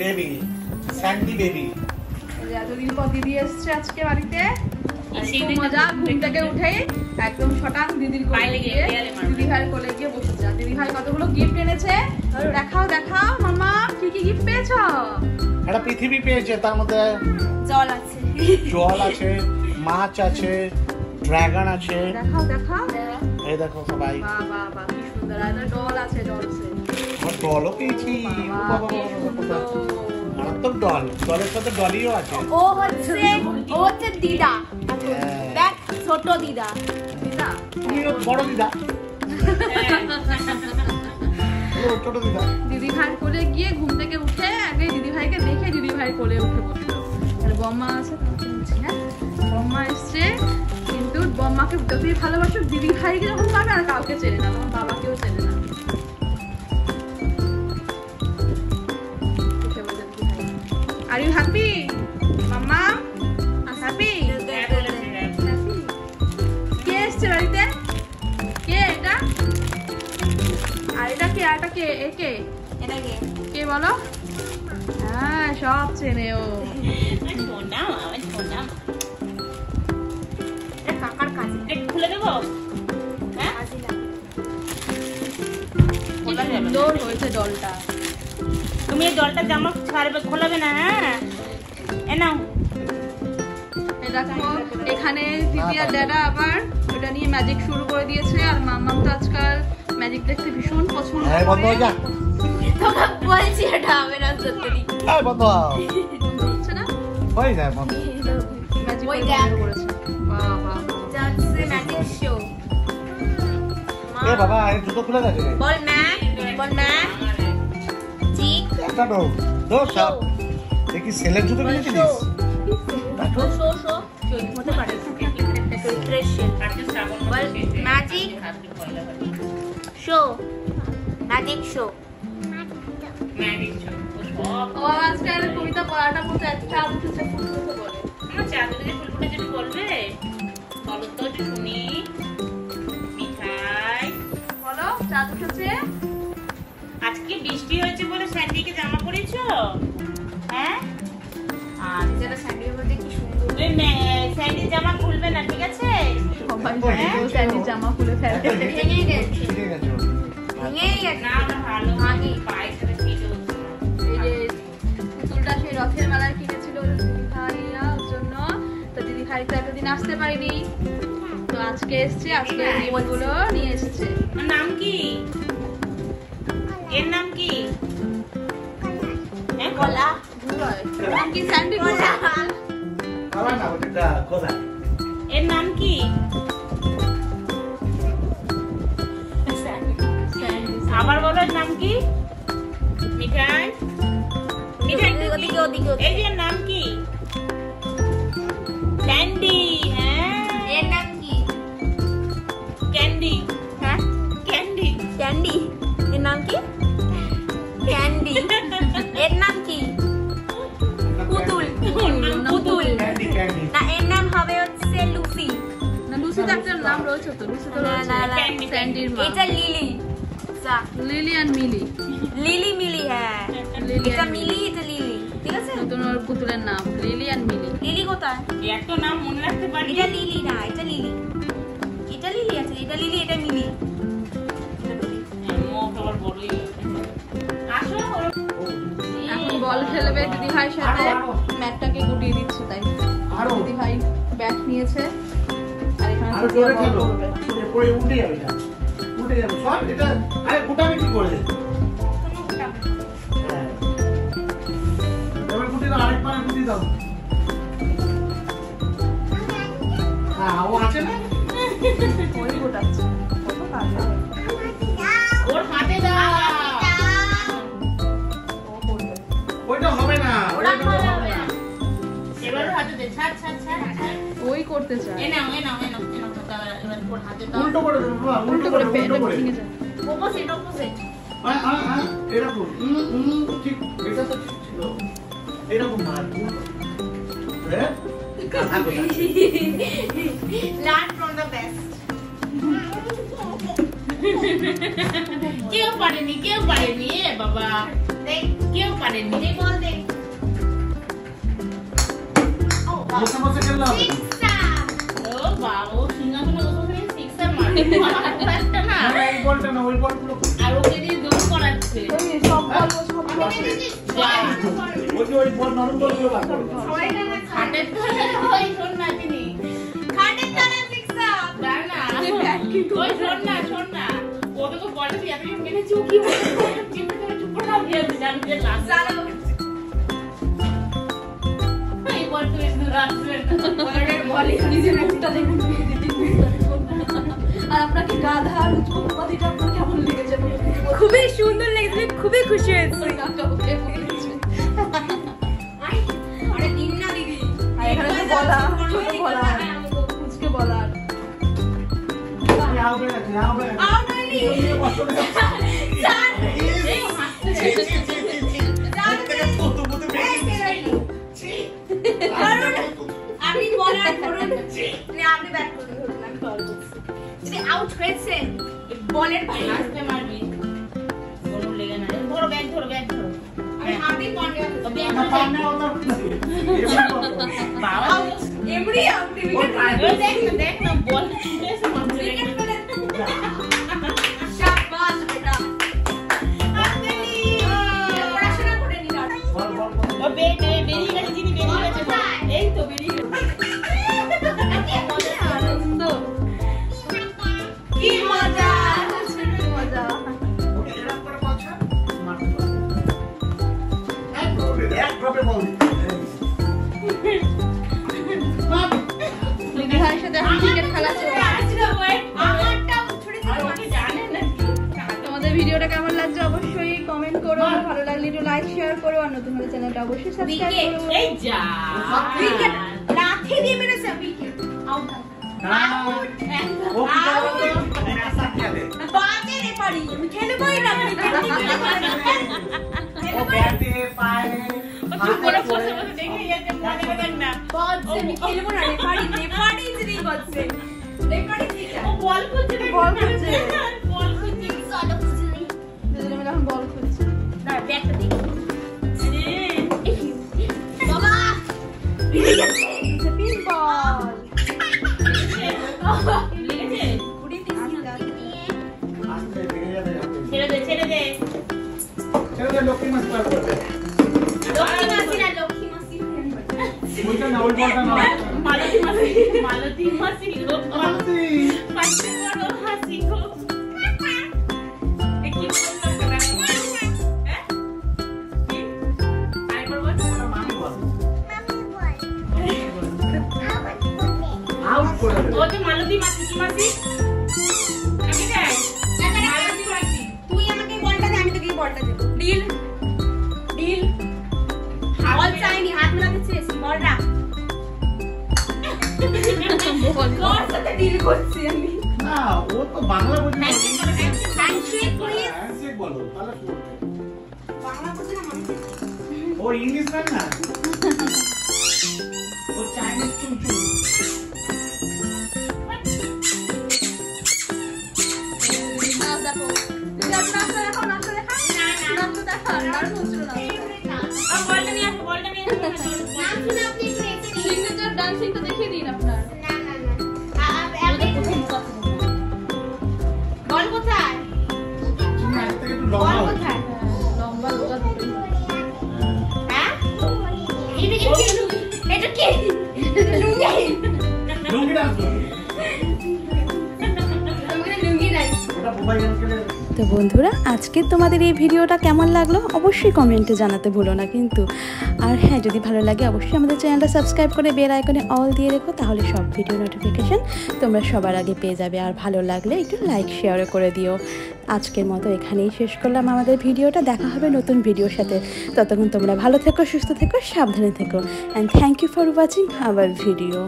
Baby Sandy baby. এতদিন পর দিদি এসছে আজকে বাড়িতে, মজা। ঘুম থেকে উঠে একদম শটাং দিদির কোলে গিয়ে দিদি ভাইয়ের কোলে গিয়ে বসেছে। দিদি ভাই কতগুলো গিফট এনেছে, দেখাও দেখাও মামা কি কি গিফট পেয়েছো। একটা পৃথিবী পেয়েছে, তার মধ্যে জল আছে, জল আছে, মাছ আছে, ড্রাগন আছে। দেখাও দেখাও, এই দেখো সবাই। বাহ বাহ বাহ কি সুন্দর। আর ডল আছে, ডল আছে। আর ডলও পেয়েছি। মারাত্মক ডল, ডলের সাথে ডলিও আছে। ও হচ্ছে দিদা, দেখ ছোট দিদা। দিদা বড় দিদা, ছোট দিদা। দিদি ভাই কোলে গিয়ে ঘুম থেকে উঠে আগে দিদি ভাইকে দেখে দিদি ভাই কোলে উঠে বসলো। আর বম্মা আছে, হ্যাঁ বম্মা এসছে। কিন্তু বম্মাকে যতই ভালোবাসো দিদি ভাইকে যখন পাবে আর কাউকে চেনে না, আমার বাবাকেও চেনে না। Are you happy, Mama? Happy? কে এসছে বাড়িতে? কে এটা? আর এটা কে? আরটা কে? কে? এটা কে? কে বলো? হ্যাঁ সব চেনে ও। কাকার কাছে খুলে দেবো। হ্যাঁ সুন্দর হয়েছে ডলটা। তুমি এই ডলটা জামা ছাড়বে, খোলাবে না। হ্যাঁ এনাও। দেখো এখানে দিদি আর দাদা আবার ওটা নিয়ে ম্যাজিক শুরু করে দিয়েছে। আর মাম্মাম তো আজকাল ম্যাজিক দেখতে ভীষণ পছন্দ করে। বন্ধ হয়ে যা, তোকে বলছি এটা হবে না সত্যি। এই বন্ধ হচ্ছে না, হয়ে যায় বন্ধ। ম্যাজিক করেছে। বাহ বাহ, যাচ্ছে ম্যাজিক শো। এ বাবা এই জুতো খুলে গেছে। বল ম্যাম, বল ম্যাম। ঠিক একটা দো সব দেখি সেলের জুতো কিনেছিস। শো শো হতে পারে। বল ম্যাজিক শো, ম্যাজিক শো। ও আজকাল কবিতা পড়াটা পড়তে একটা উঠেছে, ফুটফুটে বলে। আমার চাঁদুকে ফুলফুটে যেটা বলবে বলো তো শুনি। মিঠাই বলো, চাঁদ উঠেছে। আজকে বৃষ্টি হয়েছে বলে স্যান্ডিকে জামা পরেছো? হ্যাঁ আর যেটা স্যান্ডির মধ্যে কি সুন্দর। ওই স্যান্ডি জামা খুলবে না, ঠিক আছে? সবাই স্যান্ডি জামা খুলে ফেলে। ভেঙে গেছে, ভেঙে গেছে। না ওটা ভালো আগে পায়ের সাথে ফিট হচ্ছে। এই যে পুতুলটা সেই রথের মেলায় কিনেছিল দিদি ভাইয়ার জন্য, তো দিদি ভাই তো এতদিন আসতে পারিনি, তো আজকে এসছে। আজকে রিমোটগুলো নিয়ে এসছে। নাম কি? এর নাম কি? কলা। নাম কি? স্যান্ডি কলা। কলা না ওটা কোদা। এর নাম কি? আবার বলো এর নাম কি? মিঠাই, মিঠাই ওদিকে ওদিকে। এই যে নাম কি? ক্যান্ডি। হ্যাঁ এর নাম কি? ক্যান্ডি। হ্যাঁ ক্যান্ডি। ক্যান্ডি। এর নাম কি? ক্যান্ডি। এর নাম কি? পুতুল। পুতুল ক্যান্ডি ক্যান্ডি না, এর নাম হবে হচ্ছে লুসি। না লুসি তো একটা নাম রয়েছে তো। লুসি তো স্যান্ডির মা। এটা লিলি। লিলি আর মিলি। লিলি মিলি, হ্যাঁ এটা মিলি, এটা লিলি, ঠিক আছে। নতুন ওর পুতুলের নাম লিলি আর মিলি। লিলি কোথায়? এত নাম মনে রাখতে পারি। এটা লিলি না, এটা লিলি। এটা লিলি আছে, এটা লিলি, এটা মিলি। এখন বল খেলবে দিদি ভাইয়ের সাথে। ম্যাটটাকে গুটিয়ে দিচ্ছে, তাই দিদি ভাই ব্যাট নিয়েছে। আর এখানে পড়ে উঠে যাবে, উঠে যাবে সব। এটা আরে গোটাবে কি করে? এবার গুটি দাও, আরেকবার গুটি দাও। হ্যাঁ ও আছে না, ওই গোটাচ্ছে। কত কাজ ওর হাতে দাও। ওইটা হবে না, ওইটা হবে না। এবার হাতে দে। ছাড় ছাড় ছাড়। ওই করতে চায়। এ নাও এ নাও এ নাও এ নাও। এবার ওর হাতে দাও। উল্টো করে দেবো বাবা, উল্টো করে পেটে ভেঙে যায়। Opposite opposite. এরকম ঠিক, এটা তো ঠিক ছিল। এরকম মার হ্যাঁ, কথা বলা। Learn from the best. কেউ পারেনি এ বাবা। দেখ কেউ পারেনি এই বল দে বসে বসে খেললাম ও বাবা সিঙ্গাপুরে বসে সিক্সার মারে একটা না এই বলটা না ওই বলগুলো আর ওকে দিয়ে দৌড় করাচ্ছে এই সব বল ওই বল নরম বলগুলো বাদ করো খাটের তলে ওই শোন না তিনি খাটের তলে সিক্সার না ওই শোন না ওকে তো বলে তুই এতদিন মেনে চুকি হয়ে চিপে ধরে চুপ করে দিয়ে জানি যে লাস্ট চালাবো এই বল তুই রাস্তায় বলের বলি নিজে মুখটা দেখুন আর আপনাকে গাধা আর উৎপত্তিটা আপনার কেমন লেগেছে? খুবই সুন্দর লেগেছে, খুবই খুশি হয়েছি। আরে দিন না দিদি। আর এখানে তো বলা, ছোট বলা, কুচকে বলা। আও বে আও নানি। আপনি বলার করুন। আপনি ব্যাট করুন, ধরুন আমি বল করছি। যদি আউট হয়েছে বলের বাইরে আসতে মারবি বলুন লেগে না ধরো ব্যাট ধরো আমি হাতেই পড়ে তো ব্যাট না পামনে ওটা বাবা এমনি আপনি দেখ না বল এসে মারছে শাবাশ বেটা পড়াশোনা করে নিন আর বল ও বেরিয়ে গেছে যিনি বেরিয়ে গেছে এই তো বেরিয়ে গেছে আনন্দ কি মজা কি মজা এরকম করে বলছ মারতে এক ড্রপে বল দিদি ভাইয়ের সাথে এখন ক্রিকেট খেলা চলছে আমারটা ছুড়ে জানে না তোমাদের ভিডিওটা কেমন লাগছে অবশ্যই কমেন্ট করো আর ভালো লাগলে একটু লাইক শেয়ার করো আর নতুন হলে চ্যানেলটা অবশ্যই সাবস্ক্রাইব করো এই যা উইকেট লাঠি দিয়ে মেরেছে উইকেট আউট না ও কি করে রাস্তা খেলে বাজে রে পারি আমি খেলবই না ও ব্যাটে পায়ে চুপ করে বসে বসে দেখে যাচ্ছে মনে দেখ না বাজে আমি খেলবো না রে পারি যদি বাজে রেকর্ডিং ঠিক ও বল খুঁজছে বল খুঁজছে। বল খুঁজছে সাদা খুঁজলি দুজনে মিলে এখন বল খুঁজছে না ব্যাগটা দিই বাবা পিন বল লেগেছে উড়ি দিছি আস্তে বেরিয়ে যাবে ছেড়ে দে ছেড়ে লক্ষ্মী মাছ পার করবে লক্ষ্মী মাসি ওইটা না ওই বলটা না মালতী মাসি গো মালতী পাঁচটা বড় হাসি গো কি করলো না হ্যাঁ কি আরেকবার বল ওটা মামি বল আউট করে দেবে ও তো মালতী মাসি কি মাসি আমি যাই মালতী মাসি তুই আমাকে বলটা দে আমি তোকে বলটা দেব ডিল বল চাইনি হাত মেলাতে চেয়েছি বল রাখ তোর সাথে ডিল করছি আমি না ও তো বাংলা বলছে না হ্যান্ডশেক প্লিজ হ্যান্ডশেক বলো তাহলে কি বলবে বাংলা বলছে না মানে ও ইংলিশ জানে না ও চাইনিজ চুনচুন নাচ দেখো নাচ দেখো না নাচ দেখো আর বুঝছো না আর বলটা নিয়ে আসো নাচ শুনে আপনি একটু এসে দিন সিগনেচার ডান্সিংটা দেখিয়ে দিন আপনার বল কোথায় তুমি আজ থেকে একটু বল লম্বা হও। কোথায় লম্বা লোকা দুটো হ্যাঁ এটা কি লুঙ্গি লুঙ্গি ডান্স করবে। তোমাকে লুঙ্গি নাই ওটা মোবাইল গেম খেলে তো বন্ধুরা আজকে তোমাদের এই ভিডিওটা কেমন লাগলো অবশ্যই কমেন্টে জানাতে ভুলো না কিন্তু। আর হ্যাঁ যদি ভালো লাগে অবশ্যই আমাদের চ্যানেলটা সাবস্ক্রাইব করে বেল আইকনে অল দিয়ে রেখো, তাহলে সব ভিডিও নোটিফিকেশান তোমরা সবার আগে পেয়ে যাবে। আর ভালো লাগলে একটু লাইক শেয়ারও করে দিও। আজকের মতো এখানেই শেষ করলাম আমাদের ভিডিওটা। দেখা হবে নতুন ভিডিওর সাথে। ততক্ষণ তোমরা ভালো থেকো, সুস্থ থেকো, সাবধানে থেকো। And thank you for watching our video.